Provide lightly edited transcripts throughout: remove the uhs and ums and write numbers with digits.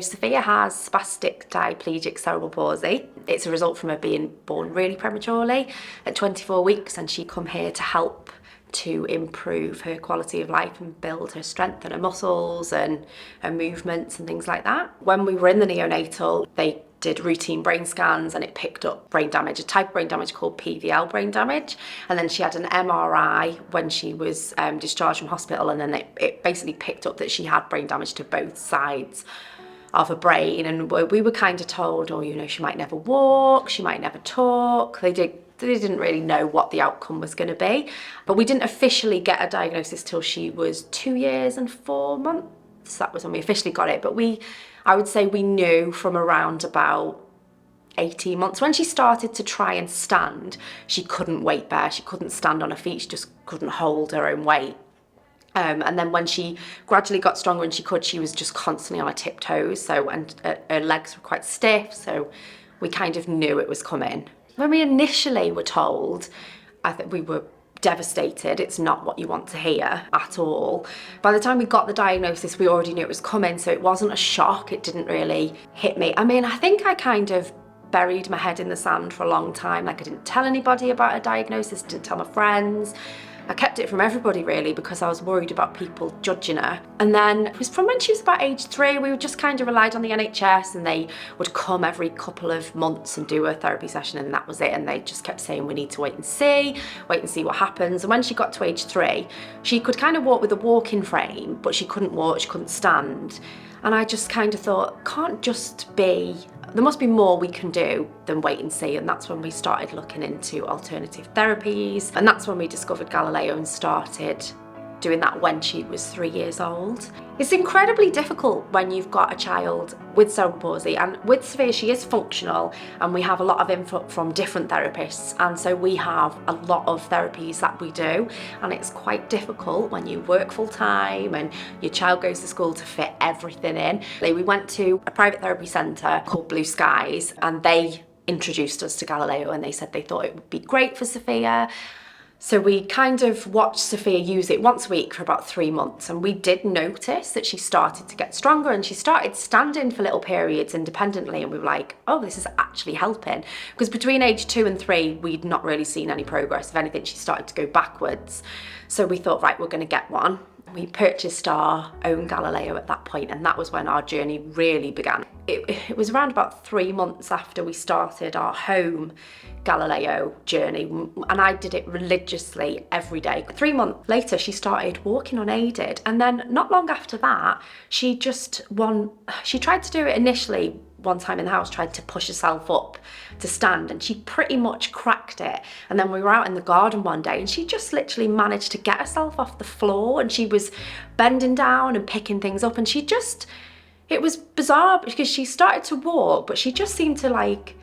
Sophia has spastic diplegic cerebral palsy. It's a result from her being born really prematurely at 24 weeks, and she come here to help to improve her quality of life and build her strength and her muscles and her movements and things like that. When we were in the neonatal, they did routine brain scans and it picked up brain damage, a type of brain damage called PVL brain damage. And then she had an MRI when she was discharged from hospital, and then it basically picked up that she had brain damage to both sides of her brain. And we were kind of told, oh, you know, she might never walk, she might never talk. They didn't really know what the outcome was going to be. But we didn't officially get a diagnosis till she was 2 years and 4 months. That was when we officially got it. But I would say we knew from around about 18 months. When she started to try and stand, she couldn't weight bear. She couldn't stand on her feet. She just couldn't hold her own weight. And then when she gradually got stronger and she was just constantly on her tiptoes. And her legs were quite stiff. So we kind of knew it was coming. When we initially were told, I think we were devastated. It's not what you want to hear at all. By the time we got the diagnosis, we already knew it was coming. So it wasn't a shock. It didn't really hit me. I mean, I think I kind of buried my head in the sand for a long time. Like, I didn't tell anybody about a diagnosis, didn't tell my friends. I kept it from everybody really because I was worried about people judging her. And then it was from when she was about age 3, we just kind of relied on the NHS, and they would come every couple of months and do a therapy session, and that was it. And they just kept saying, we need to wait and see what happens. And when she got to age 3, she could kind of walk with a walking frame, but she couldn't walk, she couldn't stand. And I just kind of thought, there must be more we can do than wait and see. And that's when we started looking into alternative therapies. And that's when we discovered Galileo and started doing that when she was 3 years old. It's incredibly difficult when you've got a child with cerebral palsy, and with Sophia, she is functional, and we have a lot of input from different therapists, and so we have a lot of therapies that we do, and it's quite difficult when you work full time and your child goes to school to fit everything in. We went to a private therapy centre called Blue Skies, and they introduced us to Galileo, and they said they thought it would be great for Sophia. So we kind of watched Sophia use it once a week for about 3 months, and we did notice that she started to get stronger and she started standing for little periods independently, and we were like, oh, this is actually helping. Because between age 2 and 3, we'd not really seen any progress. If anything, she started to go backwards. So we thought, right, we're going to get one. We purchased our own Galileo at that point, and that was when our journey really began. It was around about 3 months after we started our home Galileo journey, and I did it religiously every day. 3 months later, she started walking unaided, and then not long after that, she tried to do it initially one time in the house, tried to push herself up to stand, and she pretty much cracked it. And then we were out in the garden one day, and she just literally managed to get herself off the floor, and she was bending down and picking things up, and it was bizarre because she started to walk, but she just seemed to like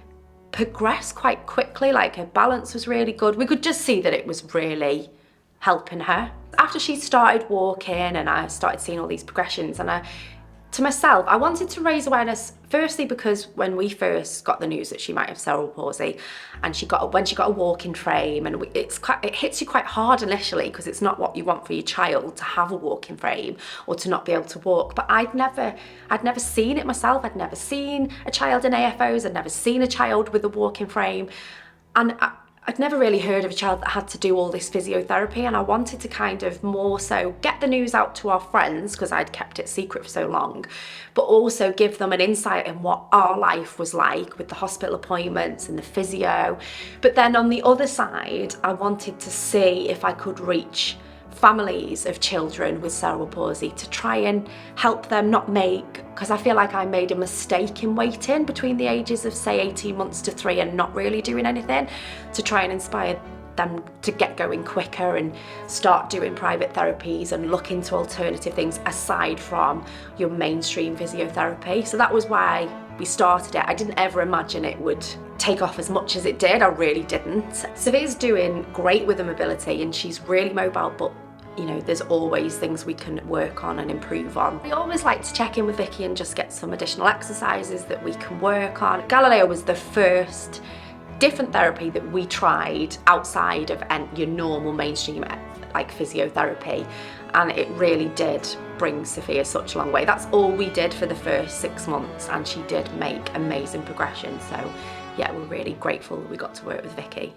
progress quite quickly. Like, her balance was really good. We could just see that it was really helping her. After she started walking and I started seeing all these progressions, and to myself, I wanted to raise awareness, firstly because when we first got the news that she might have cerebral palsy, and when she got a walking frame, and it hits you quite hard initially because it's not what you want for your child to have a walking frame or to not be able to walk. But I'd never seen it myself. I'd never seen a child in AFOs. I'd never seen a child with a walking frame, and I'd never really heard of a child that had to do all this physiotherapy, and I wanted to kind of more so get the news out to our friends because I'd kept it secret for so long, but also give them an insight in what our life was like with the hospital appointments and the physio. But then on the other side, I wanted to see if I could reach families of children with cerebral palsy to try and help them because I feel like I made a mistake in waiting between the ages of, say, 18 months to 3 and not really doing anything, to try and inspire them to get going quicker and start doing private therapies and look into alternative things aside from your mainstream physiotherapy. So that was why we started it. I didn't ever imagine it would take off as much as it did. I really didn't. Sophia's doing great with her mobility, and she's really mobile, but you know, there's always things we can work on and improve on. We always like to check in with Vicky and just get some additional exercises that we can work on. Galileo was the first different therapy that we tried outside of your normal mainstream like physiotherapy, and it really did bring Sophia such a long way. That's all we did for the first 6 months, and she did make amazing progression. So yeah, we're really grateful that we got to work with Vicky.